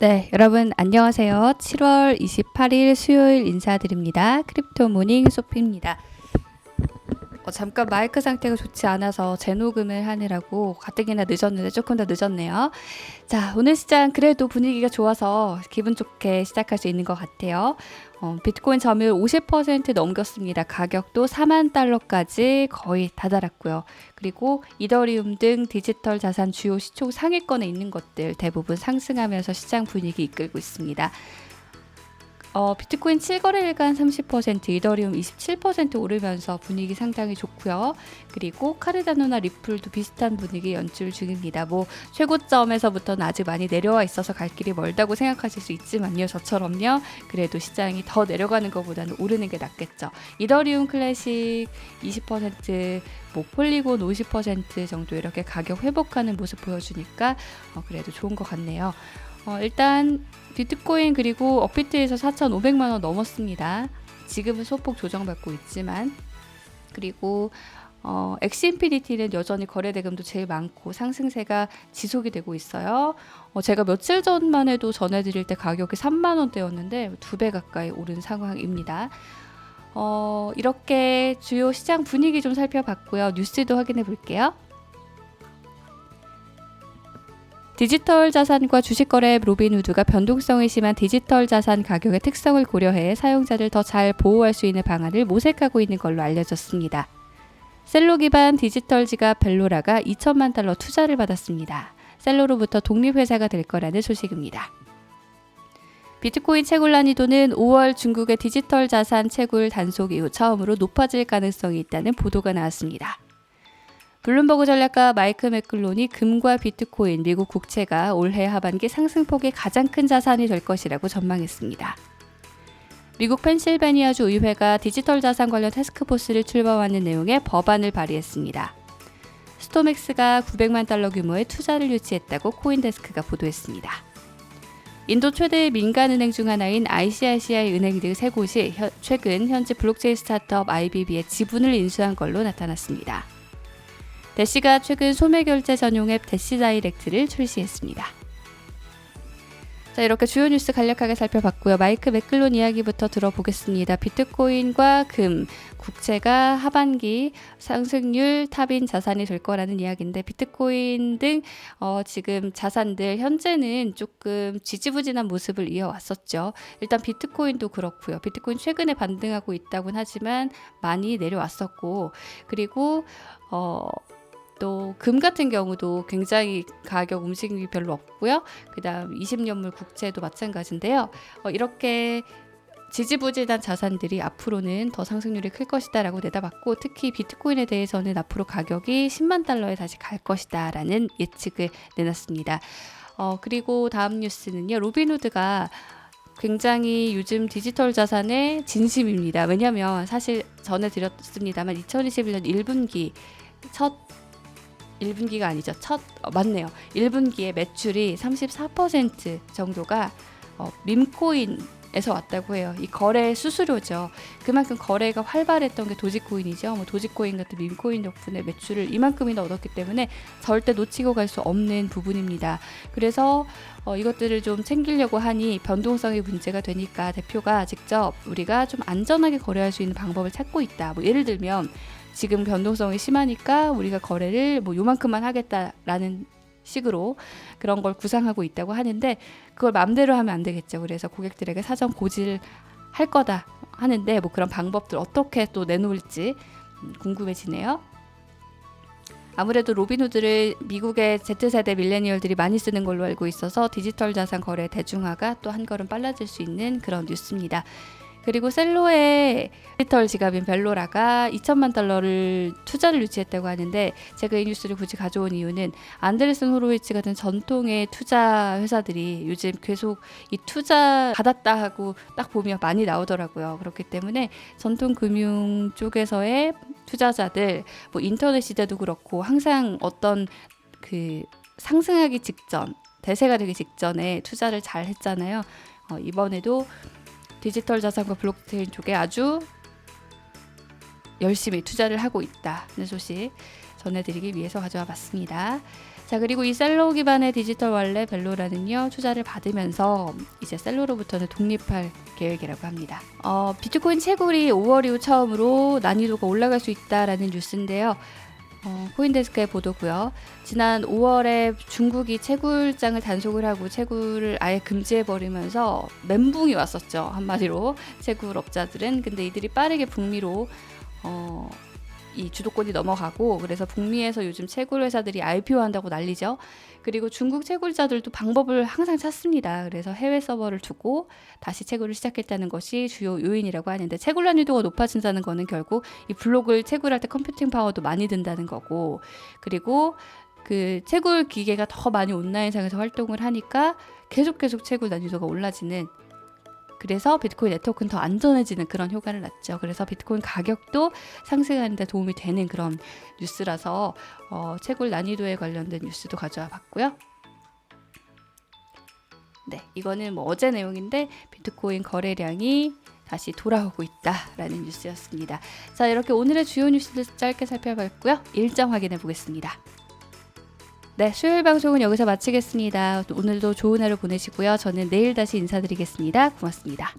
네, 여러분 안녕하세요. 7월 28일 수요일 인사드립니다. 크립토 모닝 소피입니다. 잠깐 마이크 상태가 좋지 않아서 재녹음을 하느라고 가뜩이나 늦었는데 조금 더 늦었네요. 자, 오늘 시장 그래도 분위기가 좋아서 기분 좋게 시작할 수 있는 것 같아요. 비트코인 점유율 50% 넘겼습니다. 가격도 4만 달러까지 거의 다다랐고요. 그리고 이더리움 등 디지털 자산 주요 시총 상위권에 있는 것들 대부분 상승하면서 시장 분위기 이끌고 있습니다. 비트코인 7거래일간 30%, 이더리움 27% 오르면서 분위기 상당히 좋고요. 그리고 카르다노나 리플도 비슷한 분위기 연출 중입니다. 최고점에서부터는 아직 많이 내려와 있어서 갈 길이 멀다고 생각하실 수 있지만요. 저처럼요. 그래도 시장이 더 내려가는 것보다는 오르는 게 낫겠죠. 이더리움 클래식 20%, 폴리곤 50% 정도 이렇게 가격 회복하는 모습 보여주니까 그래도 좋은 것 같네요. 일단 비트코인 그리고 업비트에서 4,500만 원 넘었습니다. 지금은 소폭 조정받고 있지만, 그리고 엑스인피니티는 여전히 거래대금도 제일 많고 상승세가 지속이 되고 있어요. 제가 며칠 전만 해도 전해드릴 때 가격이 3만 원대였는데 2배 가까이 오른 상황입니다. 이렇게 주요 시장 분위기 좀 살펴봤고요. 뉴스도 확인해 볼게요. 디지털 자산과 주식 거래 앱 로빈후드가 변동성이 심한 디지털 자산 가격의 특성을 고려해 사용자를 더 잘 보호할 수 있는 방안을 모색하고 있는 걸로 알려졌습니다. 셀로 기반 디지털 지갑 벨로라가 2천만 달러 투자를 받았습니다. 셀로로부터 독립회사가 될 거라는 소식입니다. 비트코인 채굴 난이도는 5월 중국의 디지털 자산 채굴 단속 이후 처음으로 높아질 가능성이 있다는 보도가 나왔습니다. 블룸버그 전략가 마이크 맥클론이 금과 비트코인, 미국 국채가 올해 하반기 상승폭의 가장 큰 자산이 될 것이라고 전망했습니다. 미국 펜실베니아주 의회가 디지털 자산 관련 태스크포스를 출범하는 내용의 법안을 발의했습니다. 스토맥스가 900만 달러 규모의 투자를 유치했다고 코인데스크가 보도했습니다. 인도 최대 민간은행 중 하나인 ICICI 은행 등 세 곳이 최근 현지 블록체인 스타트업 IBB의 지분을 인수한 걸로 나타났습니다. 대시가 최근 소매결제 전용 앱 대시 다이렉트를 출시했습니다. 자, 이렇게 주요 뉴스 간략하게 살펴봤고요. 마이크 맥클론 이야기부터 들어보겠습니다. 비트코인과 금, 국채가 하반기 상승률 탑인 자산이 될 거라는 이야기인데, 비트코인 등 지금 자산들 현재는 조금 지지부진한 모습을 이어왔었죠. 일단 비트코인도 그렇고요. 비트코인 최근에 반등하고 있다고는 하지만 많이 내려왔었고, 그리고 또 금 같은 경우도 굉장히 가격 움직임이 별로 없고요. 그 다음 20년물 국채도 마찬가지인데요. 이렇게 지지부진한 자산들이 앞으로는 더 상승률이 클 것이다 라고 내다봤고, 특히 비트코인에 대해서는 앞으로 가격이 10만 달러에 다시 갈 것이다 라는 예측을 내놨습니다. 그리고 다음 뉴스는요. 로빈후드가 굉장히 요즘 디지털 자산의 진심입니다. 왜냐하면 사실 전해드렸습니다만 2021년 1분기 1분기에 매출이 34% 정도가 밈코인에서 왔다고 해요. 이 거래 수수료죠. 그만큼 거래가 활발했던 게 도지코인이죠. 도지코인 같은 밈코인 덕분에 매출을 이만큼이나 얻었기 때문에 절대 놓치고 갈 수 없는 부분입니다. 그래서 이것들을 좀 챙기려고 하니 변동성이 문제가 되니까 대표가 직접 우리가 좀 안전하게 거래할 수 있는 방법을 찾고 있다. 예를 들면 지금 변동성이 심하니까 우리가 거래를 요만큼만 하겠다라는 식으로 그런 걸 구상하고 있다고 하는데, 그걸 마음대로 하면 안 되겠죠. 그래서 고객들에게 사전 고지를 할 거다 하는데 그런 방법들 어떻게 또 내놓을지 궁금해지네요. 아무래도 로빈후드를 미국의 Z세대 밀레니얼들이 많이 쓰는 걸로 알고 있어서 디지털 자산 거래 대중화가 또 한 걸음 빨라질 수 있는 그런 뉴스입니다. 그리고 셀로의 디지털 지갑인 벨로라가 2천만 달러를 투자를 유치했다고 하는데, 제가 이 뉴스를 굳이 가져온 이유는 안드레슨 호로위츠 같은 전통의 투자 회사들이 요즘 계속 이 투자 받았다 하고 딱 보면 많이 나오더라고요. 그렇기 때문에 전통 금융 쪽에서의 투자자들, 인터넷 시대도 그렇고 항상 어떤 상승하기 직전, 대세가 되기 직전에 투자를 잘 했잖아요. 이번에도 디지털 자산과 블록체인 쪽에 아주 열심히 투자를 하고 있다는 소식 전해드리기 위해서 가져와 봤습니다. 자, 그리고 이 셀로 기반의 디지털 원래 벨로라는요, 투자를 받으면서 이제 셀로로부터는 독립할 계획이라고 합니다. 비트코인 채굴이 5월 이후 처음으로 난이도가 올라갈 수 있다라는 뉴스인데요. 코인데스크의 보도고요. 지난 5월에 중국이 채굴장을 단속을 하고 채굴을 아예 금지해버리면서 멘붕이 왔었죠. 한마디로 채굴업자들은. 근데 이들이 빠르게 북미로 이 주도권이 넘어가고, 그래서 북미에서 요즘 채굴 회사들이 IPO 한다고 난리죠. 그리고 중국 채굴자들도 방법을 항상 찾습니다. 그래서 해외 서버를 두고 다시 채굴을 시작했다는 것이 주요 요인이라고 하는데, 채굴 난이도가 높아진다는 거는 결국 이 블록을 채굴할 때 컴퓨팅 파워도 많이 든다는 거고, 그리고 그 채굴 기계가 더 많이 온라인상에서 활동을 하니까 계속 채굴 난이도가 올라지는, 그래서 비트코인 네트워크는 더 안전해지는 그런 효과를 낳죠. 그래서 비트코인 가격도 상승하는 데 도움이 되는 그런 뉴스라서 채굴 난이도에 관련된 뉴스도 가져와 봤고요. 네, 이거는 뭐 어제 내용인데 비트코인 거래량이 다시 돌아오고 있다라는 뉴스였습니다. 자, 이렇게 오늘의 주요 뉴스들 짧게 살펴봤고요. 일정 확인해 보겠습니다. 네, 수요일 방송은 여기서 마치겠습니다. 오늘도 좋은 하루 보내시고요. 저는 내일 다시 인사드리겠습니다. 고맙습니다.